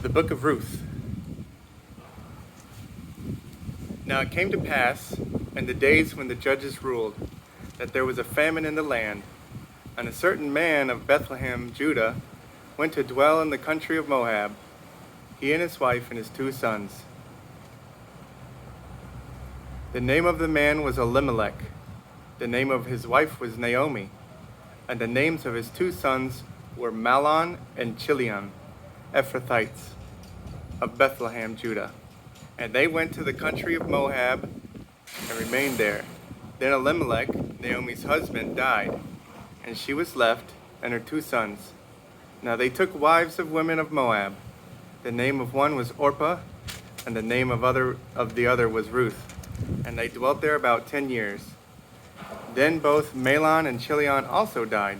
The Book of Ruth. Now it came to pass, in the days when the judges ruled, that there was a famine in the land, and a certain man of Bethlehem, Judah, went to dwell in the country of Moab, he and his wife and his 2 sons. The name of the man was Elimelech, the name of his wife was Naomi, and the names of his 2 sons were Mahlon and Chilion, Ephrathites, of Bethlehem, Judah. And they went to the country of Moab and remained there. Then Elimelech, Naomi's husband, died, and she was left and her 2 sons. Now they took wives of women of Moab. The name of one was Orpah, and the name of the other was Ruth. And they dwelt there about 10 years. Then both Mahlon and Chilion also died.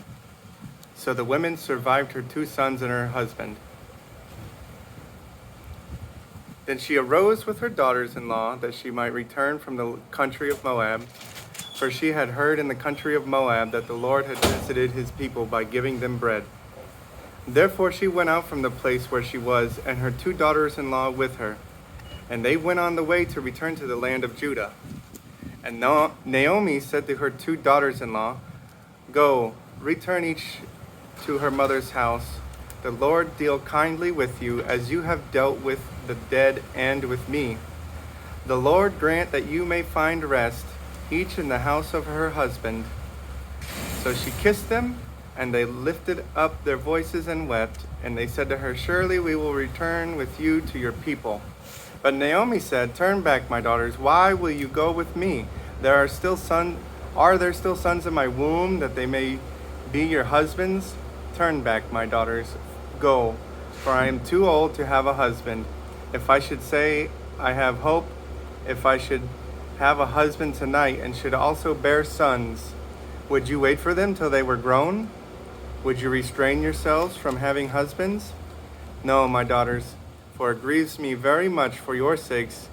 So the women survived her 2 sons and her husband. Then she arose with her daughters-in-law that she might return from the country of Moab, for she had heard in the country of Moab that the Lord had visited his people by giving them bread. Therefore she went out from the place where she was, and her 2 daughters-in-law with her. And they went on the way to return to the land of Judah. And Naomi said to her 2 daughters-in-law, "Go, return each to her mother's house. The Lord deal kindly with you as you have dealt with the dead and with me. The Lord grant that you may find rest, each in the house of her husband." So she kissed them, and they lifted up their voices and wept. And they said to her, "Surely we will return with you to your people." But Naomi said, "Turn back, my daughters. Why will you go with me? Are there still sons in my womb, that they may be your husbands? Turn back, my daughters. Go, for I am too old to have a husband. If I should say I have hope, if I should have a husband tonight and should also bear sons, would you wait for them till they were grown? Would you restrain yourselves from having husbands? No, my daughters, for it grieves me very much for your sakes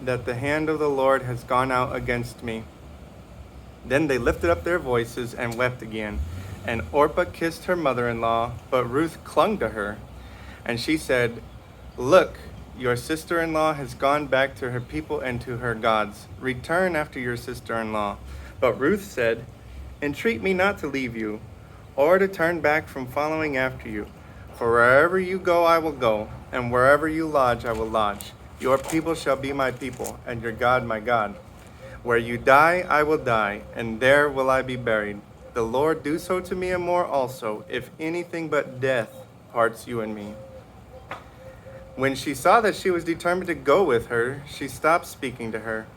that the hand of the Lord has gone out against me." Then they lifted up their voices and wept again. And Orpah kissed her mother-in-law, but Ruth clung to her. And she said, "Look, your sister-in-law has gone back to her people and to her gods. Return after your sister-in-law." But Ruth said, "Entreat me not to leave you, or to turn back from following after you. For wherever you go I will go, and wherever you lodge I will lodge. Your people shall be my people, and your God my God. Where you die I will die, and there will I be buried. The Lord do so to me and more also, if anything but death parts you and me." When she saw that she was determined to go with her, she stopped speaking to her.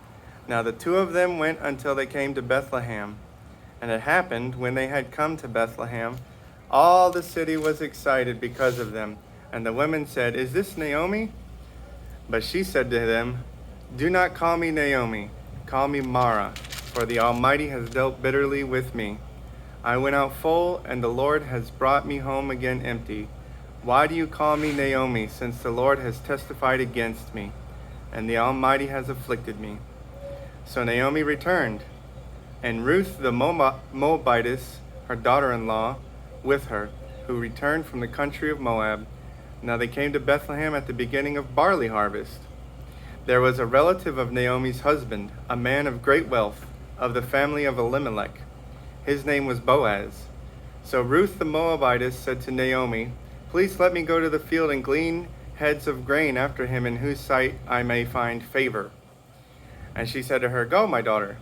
Now the 2 of them went until they came to Bethlehem. And it happened, when they had come to Bethlehem, all the city was excited because of them. And the women said, "Is this Naomi?" But she said to them, "Do not call me Naomi, call me Mara, for the Almighty has dealt bitterly with me. I went out full, and the Lord has brought me home again empty. Why do you call me Naomi, since the Lord has testified against me, and the Almighty has afflicted me?" So Naomi returned, and Ruth the Moabitess, her daughter-in-law, with her, who returned from the country of Moab. Now they came to Bethlehem at the beginning of barley harvest. There was a relative of Naomi's husband, a man of great wealth, of the family of Elimelech. His name was Boaz. So Ruth the Moabitess said to Naomi, "Please let me go to the field and glean heads of grain after him, in whose sight I may find favor." And she said to her, "Go, my daughter."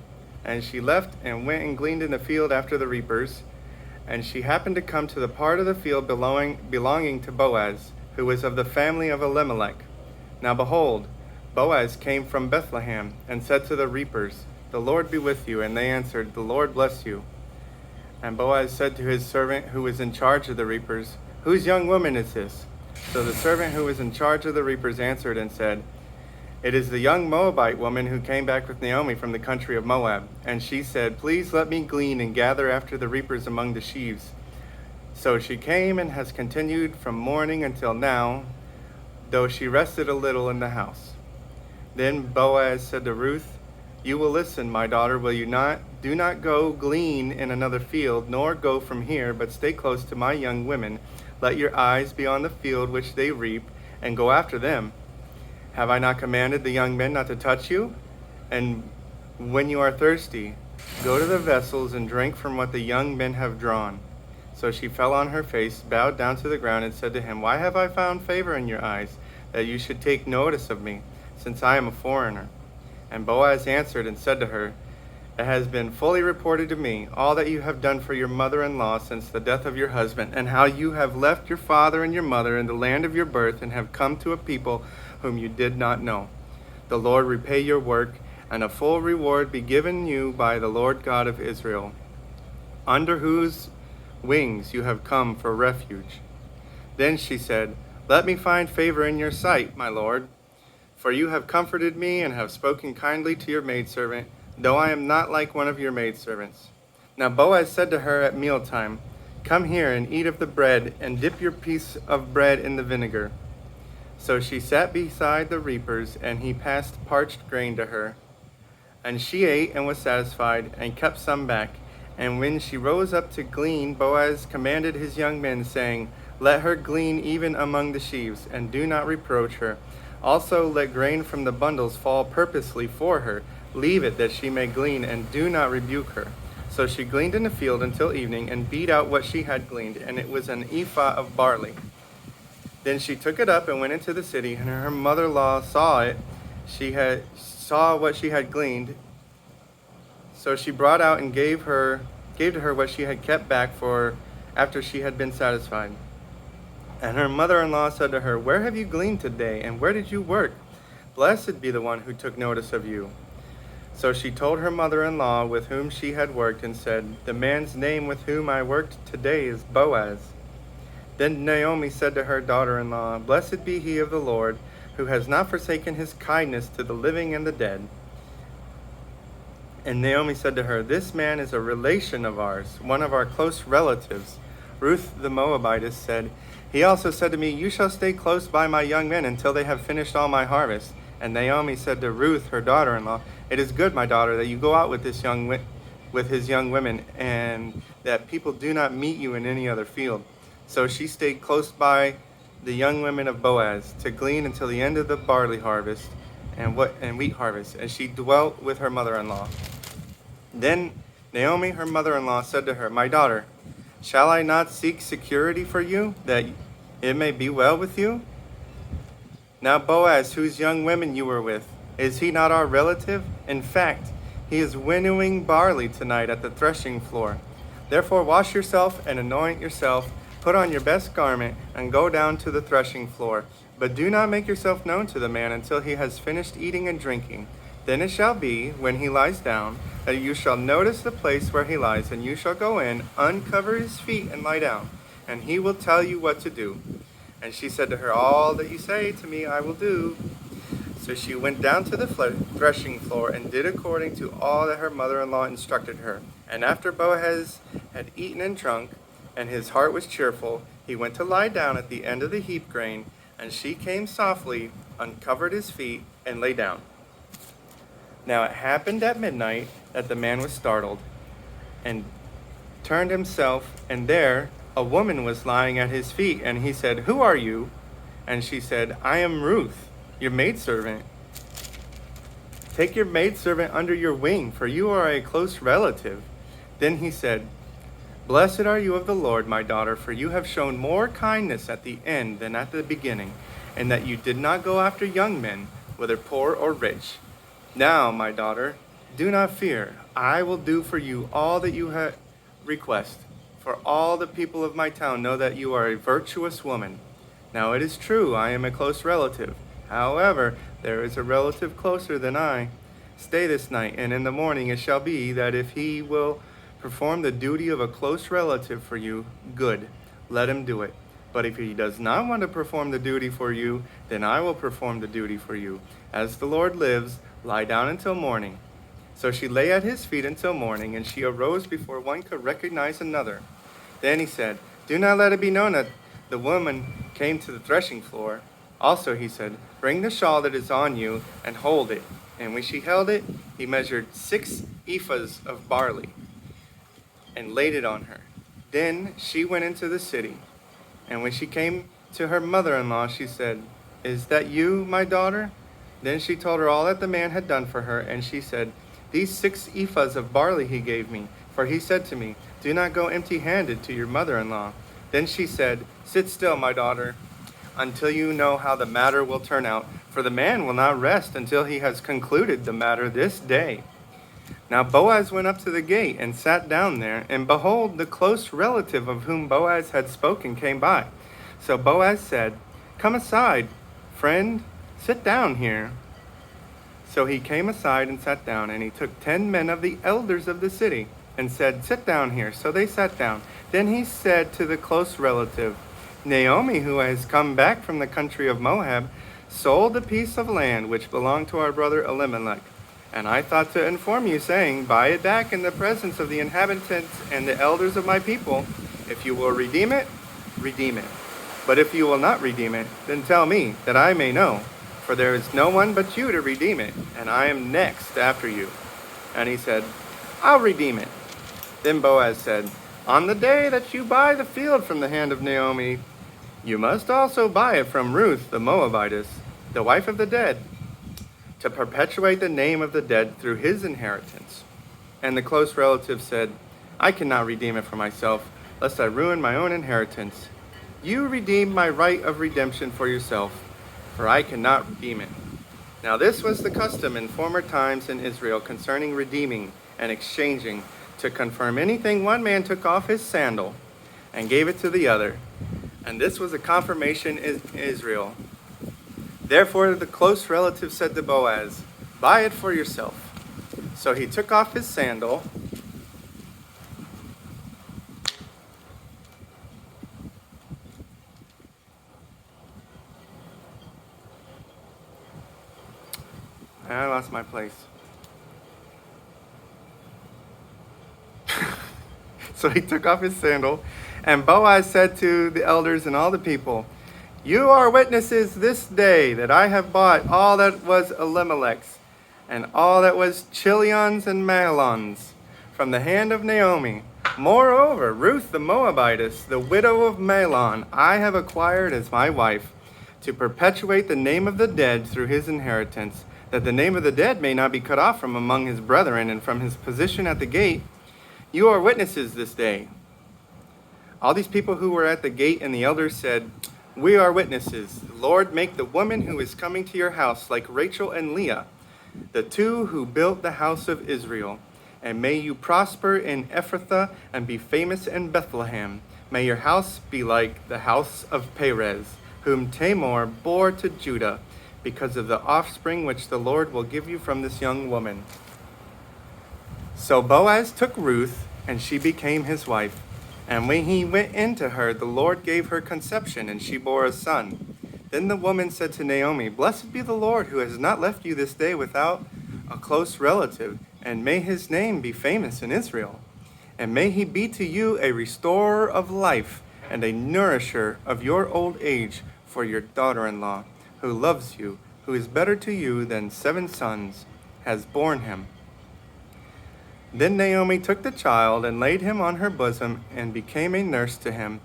And she left and went and gleaned in the field after the reapers. And she happened to come to the part of the field belonging to Boaz, who was of the family of Elimelech. Now behold, Boaz came from Bethlehem, and said to the reapers, "The Lord be with you." And they answered, "The Lord bless you." And Boaz said to his servant who was in charge of the reapers, "Whose young woman is this?" So the servant who was in charge of the reapers answered and said, "It is the young Moabite woman who came back with Naomi from the country of Moab." And she said, "Please let me glean and gather after the reapers among the sheaves." So she came and has continued from morning until now, though she rested a little in the house. Then Boaz said to Ruth, "You will listen, my daughter, will you not? Do not go glean in another field, nor go from here, but stay close to my young women. Let your eyes be on the field which they reap, and go after them. Have I not commanded the young men not to touch you? And when you are thirsty, go to the vessels and drink from what the young men have drawn." So she fell on her face, bowed down to the ground, and said to him, "Why have I found favor in your eyes, that you should take notice of me, since I am a foreigner?" And Boaz answered and said to her, "It has been fully reported to me, all that you have done for your mother-in-law since the death of your husband, and how you have left your father and your mother in the land of your birth, and have come to a people whom you did not know. The Lord repay your work, and a full reward be given you by the Lord God of Israel, under whose wings you have come for refuge." Then she said, "Let me find favor in your sight, my lord, for you have comforted me and have spoken kindly to your maidservant, though I am not like one of your maidservants." Now Boaz said to her at mealtime, "Come here and eat of the bread, and dip your piece of bread in the vinegar." So she sat beside the reapers, and he passed parched grain to her. And she ate and was satisfied, and kept some back. And when she rose up to glean, Boaz commanded his young men, saying, "Let her glean even among the sheaves, and do not reproach her. Also let grain from the bundles fall purposely for her. Leave it that she may glean, and do not rebuke her." So she gleaned in the field until evening, and beat out what she had gleaned, and it was an ephah of barley. Then she took it up and went into the city, and her mother-in-law saw it. Saw what she had gleaned. So she brought out and gave to her what she had kept back for after she had been satisfied. And her mother-in-law said to her, "Where have you gleaned today, and where did you work? Blessed be the one who took notice of you." So she told her mother-in-law with whom she had worked, and said, "The man's name with whom I worked today is Boaz." Then Naomi said to her daughter-in-law, "Blessed be he of the Lord, who has not forsaken his kindness to the living and the dead." And Naomi said to her, "This man is a relation of ours, one of our close relatives." Ruth the Moabitess said, "He also said to me, 'You shall stay close by my young men until they have finished all my harvest.'" And Naomi said to Ruth, her daughter-in-law, "It is good, my daughter, that you go out with his young women, and that people do not meet you in any other field." So she stayed close by the young women of Boaz to glean until the end of the barley harvest and wheat harvest, and she dwelt with her mother-in-law. Then Naomi, her mother-in-law, said to her, "My daughter, shall I not seek security for you, that it may be well with you? Now Boaz, whose young women you were with, is he not our relative? In fact, he is winnowing barley tonight at the threshing floor. Therefore wash yourself and anoint yourself, put on your best garment, and go down to the threshing floor. But do not make yourself known to the man until he has finished eating and drinking. Then it shall be, when he lies down, that you shall notice the place where he lies, and you shall go in, uncover his feet, and lie down, and he will tell you what to do." And she said to her, "All that you say to me I will do." So she went down to the threshing floor, and did according to all that her mother-in-law instructed her. And after Boaz had eaten and drunk, and his heart was cheerful, he went to lie down at the end of the heap grain, and she came softly, uncovered his feet, and lay down. Now it happened at midnight that the man was startled, and turned himself, and there a woman was lying at his feet. And he said, "Who are you?" And she said, "I am Ruth, your maidservant. Take your maidservant under your wing, for you are a close relative." Then he said, "Blessed are you of the Lord, my daughter, for you have shown more kindness at the end than at the beginning, and that you did not go after young men, whether poor or rich. Now, my daughter, do not fear. I will do for you all that you request, for all the people of my town know that you are a virtuous woman. Now it is true, I am a close relative. However, there is a relative closer than I. Stay this night, and in the morning it shall be that if he will perform the duty of a close relative for you, good, let him do it. But if he does not want to perform the duty for you, then I will perform the duty for you. As the Lord lives, lie down until morning." So she lay at his feet until morning, and she arose before one could recognize another. Then he said, "Do not let it be known that the woman came to the threshing floor." Also he said, "Bring the shawl that is on you, and hold it." And when she held it, he measured 6 ephahs of barley, and laid it on her. Then she went into the city. And when she came to her mother-in-law, she said, "Is that you, my daughter?" Then she told her all that the man had done for her, and she said, "These 6 ephahs of barley he gave me, for he said to me, 'Do not go empty-handed to your mother-in-law.'" Then she said, "Sit still, my daughter, until you know how the matter will turn out, for the man will not rest until he has concluded the matter this day." Now Boaz went up to the gate and sat down there, and behold, the close relative of whom Boaz had spoken came by. So Boaz said, "Come aside, friend, sit down here." So he came aside and sat down, and he took 10 men of the elders of the city and said, "Sit down here." So they sat down. Then he said to the close relative, "Naomi, who has come back from the country of Moab, sold a piece of land which belonged to our brother Elimelech. And I thought to inform you, saying, 'Buy it back in the presence of the inhabitants and the elders of my people. If you will redeem it, redeem it. But if you will not redeem it, then tell me, that I may know. For there is no one but you to redeem it, and I am next after you.' And he said, 'I'll redeem it.' Then Boaz said, 'On the day that you buy the field from the hand of Naomi, you must also buy it from Ruth the Moabitess, the wife of the dead, to perpetuate the name of the dead through his inheritance.' And the close relative said, 'I cannot redeem it for myself, lest I ruin my own inheritance. You redeem my right of redemption for yourself, for I cannot redeem it.' Now this was the custom in former times in Israel concerning redeeming and exchanging, to confirm anything one man took off his sandal and gave it to the other. And this was a confirmation in Israel. Therefore the close relative said to Boaz, 'Buy it for yourself.' So he took off his sandal I lost my place. So he took off his sandal, and Boaz said to the elders and all the people, 'You are witnesses this day that I have bought all that was Elimelech's, and all that was Chilion's and Mahlon's, from the hand of Naomi. Moreover, Ruth the Moabitess, the widow of Mahlon, I have acquired as my wife, to perpetuate the name of the dead through his inheritance, that the name of the dead may not be cut off from among his brethren and from his position at the gate. You are witnesses this day.' All these people who were at the gate and the elders said, 'We are witnesses. The Lord make the woman who is coming to your house like Rachel and Leah, the two who built the house of Israel. And may you prosper in Ephrathah and be famous in Bethlehem. May your house be like the house of Perez, whom Tamar bore to Judah, because of the offspring which the Lord will give you from this young woman.' So Boaz took Ruth, and she became his wife. And when he went into her, the Lord gave her conception, and she bore a son. Then the woman said to Naomi, 'Blessed be the Lord, who has not left you this day without a close relative, and may his name be famous in Israel. And may he be to you a restorer of life, and a nourisher of your old age for your daughter-in-law, who loves you, who is better to you than 7 sons, has borne him.' Then Naomi took the child and laid him on her bosom and became a nurse to him.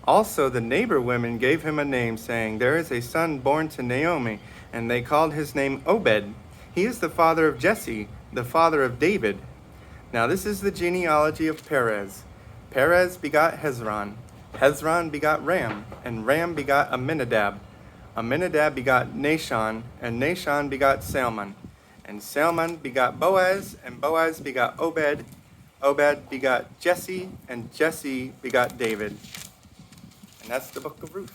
Also the neighbor women gave him a name, saying, 'There is a son born to Naomi,' and they called his name Obed. He is the father of Jesse, the father of David. Now this is the genealogy of Perez. Perez begot Hezron. Hezron begot Ram, and Ram begot Amminadab. Amminadab begot Nahshon, and Nahshon begot Salmon. And Salmon begot Boaz, and Boaz begot Obed. Obed begot Jesse, and Jesse begot David." And that's the book of Ruth.